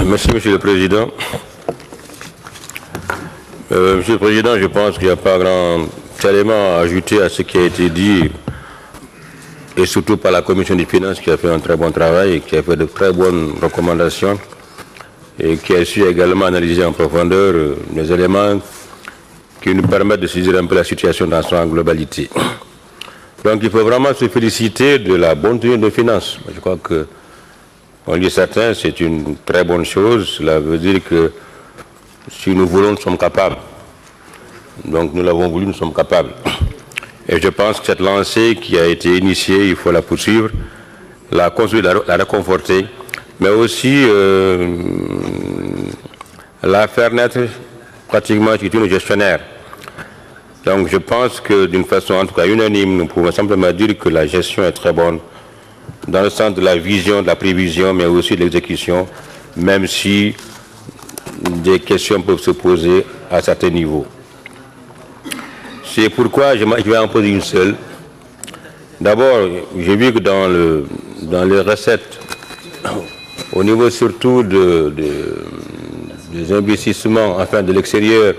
Merci, Monsieur le Président. Monsieur le Président, je pense qu'il n'y a pas grand élément à ajouter à ce qui a été dit, et surtout par la Commission des finances qui a fait un très bon travail et qui a fait de très bonnes recommandations et qui a su également analyser en profondeur les éléments qui nous permettent de saisir un peu la situation dans son globalité. Donc il faut vraiment se féliciter de la bonne tenue de nos finances. Je crois que, on dit certains, c'est une très bonne chose. Cela veut dire que si nous voulons, nous sommes capables. Donc nous l'avons voulu, nous sommes capables. Et je pense que cette lancée qui a été initiée, il faut la poursuivre, la construire, la réconforter, mais aussi la faire naître pratiquement chez tous nos gestionnaires. Donc je pense que d'une façon en tout cas unanime, nous pouvons simplement dire que la gestion est très bonne, dans le sens de la vision, de la prévision, mais aussi de l'exécution, même si des questions peuvent se poser à certains niveaux. C'est pourquoi je vais en poser une seule. D'abord, j'ai vu que dans les recettes, au niveau surtout des investissements, enfin de l'extérieur,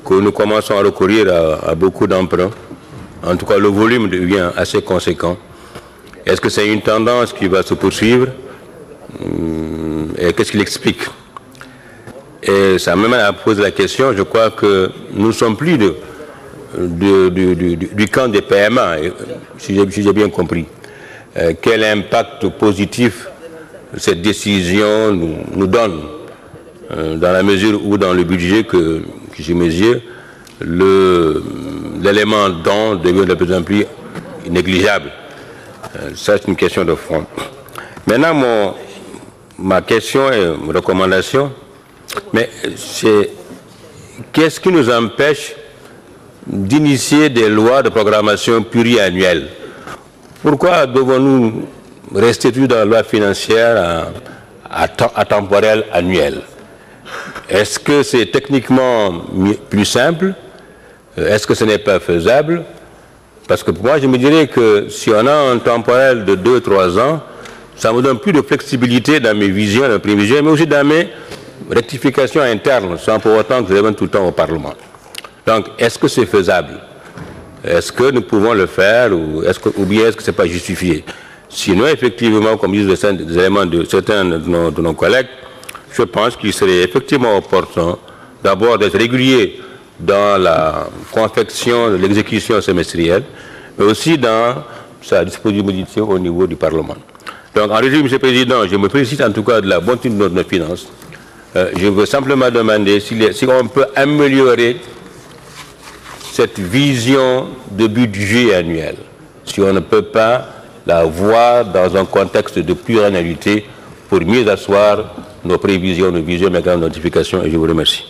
que nous commençons à recourir à beaucoup d'emprunts. En tout cas, le volume devient assez conséquent. Est-ce que c'est une tendance qui va se poursuivre? Et qu'est-ce qui l'explique? Et ça m'amène à poser la question, je crois que nous ne sommes plus du camp des PMA, si j'ai bien compris. Quel impact positif cette décision nous donne, dans la mesure où dans le budget que j'ai mes yeux, l'élément don devient de plus en plus négligeable. Ça, c'est une question de fond. Maintenant, ma question et ma recommandation, mais c'est qu'est-ce qui nous empêche d'initier des lois de programmation pluriannuelles? Pourquoi devons-nous rester toujours dans la loi financière à temporelle annuelle? Est-ce que c'est techniquement plus simple? Est-ce que ce n'est pas faisable? Parce que pour moi, je me dirais que si on a un temporel de 2-3 ans, ça me donne plus de flexibilité dans mes visions, dans mes prévisions, mais aussi dans mes rectifications internes, sans pour autant que je revienne tout le temps au Parlement. Donc, est-ce que c'est faisable? Est-ce que nous pouvons le faire ou bien est-ce que ce n'est pas justifié? Sinon, effectivement, comme disent les éléments de certains de nos collègues, je pense qu'il serait effectivement opportun d'abord d'être régulier dans la confection de l'exécution semestrielle, mais aussi dans sa disponibilité au niveau du Parlement. Donc, en résumé, Monsieur le Président, je me félicite en tout cas de la bonne tenue de nos finances. Je veux simplement demander si on peut améliorer cette vision de budget annuel, si on ne peut pas la voir dans un contexte de pluriannualité pour mieux asseoir nos prévisions, nos visions, mes grandes notifications, et je vous remercie.